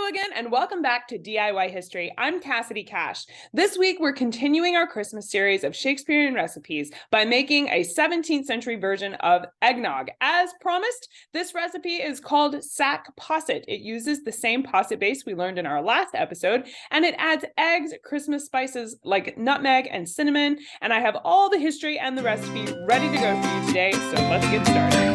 Hello again, and welcome back to DIY History. I'm Cassidy Cash. This week, we're continuing our Christmas series of Shakespearean recipes by making a 17th century version of Egg Nog. As promised, this recipe is called sack posset. It uses the same posset base we learned in our last episode, and it adds eggs, Christmas spices like nutmeg and cinnamon, and I have all the history and the recipe ready to go for you today, so let's get started.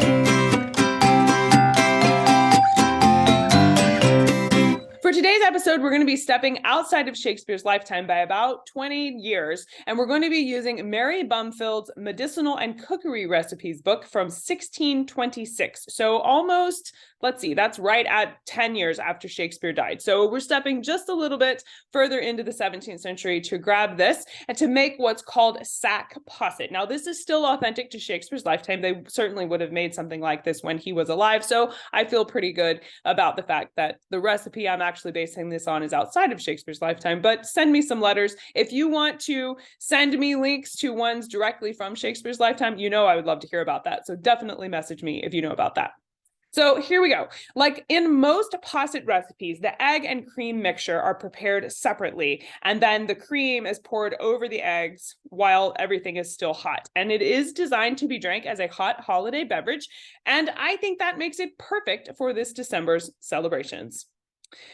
For today's episode, we're going to be stepping outside of Shakespeare's lifetime by about 20 years, and we're going to be using Mary Bumfield's Medicinal and Cookery Recipes book from 1626. So almost, let's see, that's right at 10 years after Shakespeare died. So we're stepping just a little bit further into the 17th century to grab this and to make what's called sack posset. Now, this is still authentic to Shakespeare's lifetime. They certainly would have made something like this when he was alive. So I feel pretty good about the fact that the recipe I'm actually basing this on is outside of Shakespeare's lifetime, but send me some letters. If you want to send me links to ones directly from Shakespeare's lifetime, you know I would love to hear about that. So definitely message me if you know about that. So here we go. Like in most posset recipes, the egg and cream mixture are prepared separately, and then the cream is poured over the eggs while everything is still hot. And it is designed to be drank as a hot holiday beverage, and I think that makes it perfect for this December's celebrations.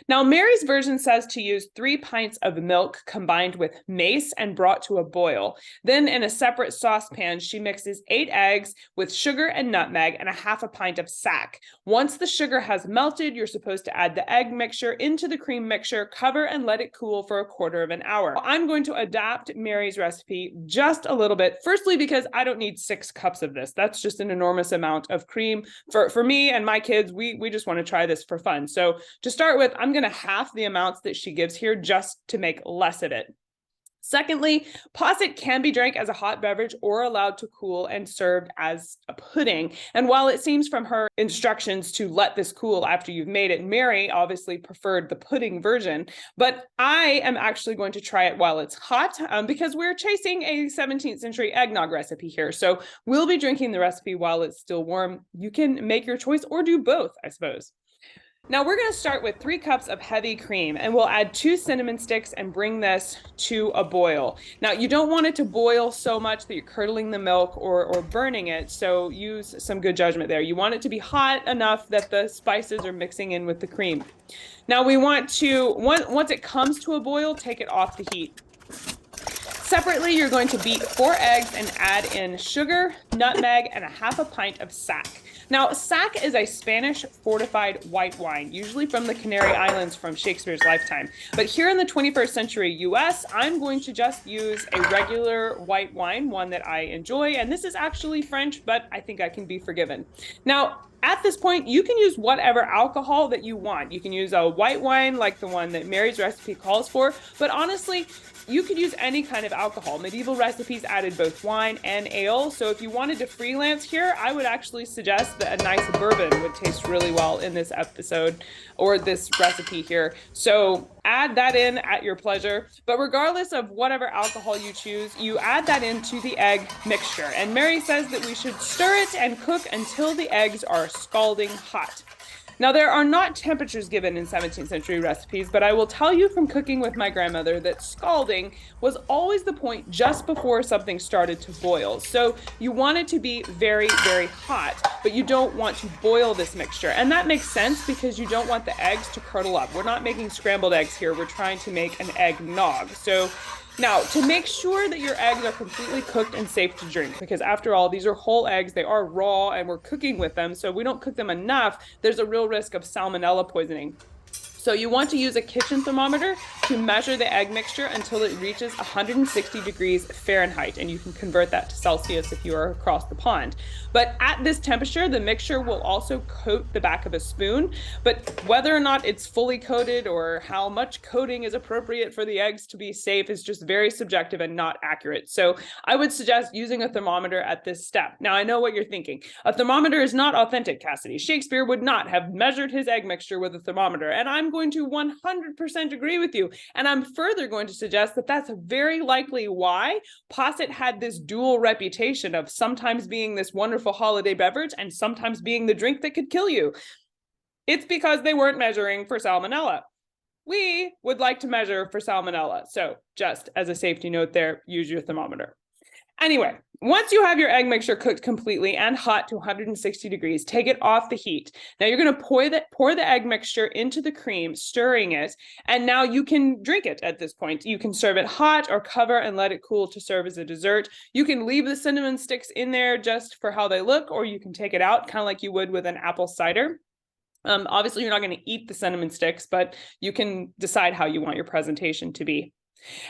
Now, Mary's version says to use 3 pints of milk combined with mace and brought to a boil. Then in a separate saucepan, she mixes 8 eggs with sugar and nutmeg and a half a pint of sack. Once the sugar has melted, you're supposed to add the egg mixture into the cream mixture, cover and let it cool for a quarter of an hour. I'm going to adapt Mary's recipe just a little bit. Firstly, because I don't need 6 cups of this. That's just an enormous amount of cream. For me and my kids, we just want to try this for fun. So to start with, I'm going to half the amounts that she gives here just to make less of it. Secondly, posset can be drank as a hot beverage or allowed to cool and served as a pudding. And while it seems from her instructions to let this cool after you've made it, Mary obviously preferred the pudding version. But I am actually going to try it while it's hot because we're chasing a 17th century eggnog recipe here. So we'll be drinking the recipe while it's still warm. You can make your choice or do both, I suppose. Now we're going to start with 3 cups of heavy cream, and we'll add 2 cinnamon sticks and bring this to a boil. Now you don't want it to boil so much that you're curdling the milk or burning it, so use some good judgment there. You want it to be hot enough that the spices are mixing in with the cream. Now we want to, once it comes to a boil, take it off the heat. Separately, you're going to beat 4 eggs and add in sugar, nutmeg, and a half a pint of sack. Now, sack is a Spanish fortified white wine, usually from the Canary Islands from Shakespeare's lifetime. But here in the 21st century US, I'm going to just use a regular white wine, one that I enjoy. And this is actually French, but I think I can be forgiven. Now, at this point, you can use whatever alcohol that you want. You can use a white wine like the one that Mary's recipe calls for, but honestly, you could use any kind of alcohol. Medieval recipes added both wine and ale, so if you wanted to freelance here, I would actually suggest that a nice bourbon would taste really well in this episode or this recipe here. So add that in at your pleasure. But regardless of whatever alcohol you choose, you add that into the egg mixture. And Mary says that we should stir it and cook until the eggs are scalding hot. Now, there are not temperatures given in 17th century recipes, but I will tell you from cooking with my grandmother that scalding was always the point just before something started to boil. So you want it to be very, very hot, but you don't want to boil this mixture. And that makes sense because you don't want the eggs to curdle up. We're not making scrambled eggs here. We're trying to make an egg nog. So now, to make sure that your eggs are completely cooked and safe to drink, because after all, these are whole eggs, they are raw, and we're cooking with them, so if we don't cook them enough, there's a real risk of salmonella poisoning. So you want to use a kitchen thermometer to measure the egg mixture until it reaches 160 degrees Fahrenheit, and you can convert that to Celsius if you are across the pond. But at this temperature, the mixture will also coat the back of a spoon, but whether or not it's fully coated or how much coating is appropriate for the eggs to be safe is just very subjective and not accurate. So I would suggest using a thermometer at this step. Now, I know what you're thinking. A thermometer is not authentic, Cassidy. Shakespeare would not have measured his egg mixture with a thermometer, and I'm going to 100% agree with you. And I'm further going to suggest that that's very likely why posset had this dual reputation of sometimes being this wonderful holiday beverage and sometimes being the drink that could kill you. It's because they weren't measuring for salmonella. we would like to measure for salmonella. So just as a safety note there, use your thermometer. Anyway, once you have your egg mixture cooked completely and hot to 160 degrees, take it off the heat. Now you're going to pour the egg mixture into the cream, stirring it, and now you can drink it at this point. You can serve it hot or cover and let it cool to serve as a dessert. You can leave the cinnamon sticks in there just for how they look, or you can take it out, kind of like you would with an apple cider. Obviously, you're not going to eat the cinnamon sticks, but you can decide how you want your presentation to be.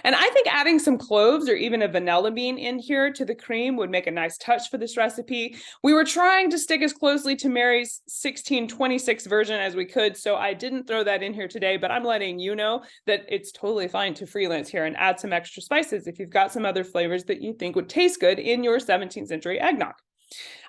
And I think adding some cloves or even a vanilla bean in here to the cream would make a nice touch for this recipe. We were trying to stick as closely to Mary's 1626 version as we could, so I didn't throw that in here today, but I'm letting you know that it's totally fine to freelance here and add some extra spices if you've got some other flavors that you think would taste good in your 17th century eggnog.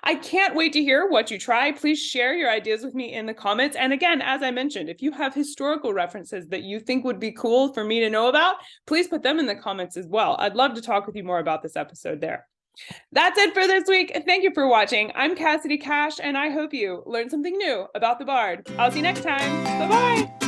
I can't wait to hear what you try. Please share your ideas with me in the comments. And again, as I mentioned, if you have historical references that you think would be cool for me to know about, please put them in the comments as well. I'd love to talk with you more about this episode there. That's it for this week. Thank you for watching. I'm Cassidy Cash, and I hope you learned something new about the Bard. I'll see you next time. Bye-bye.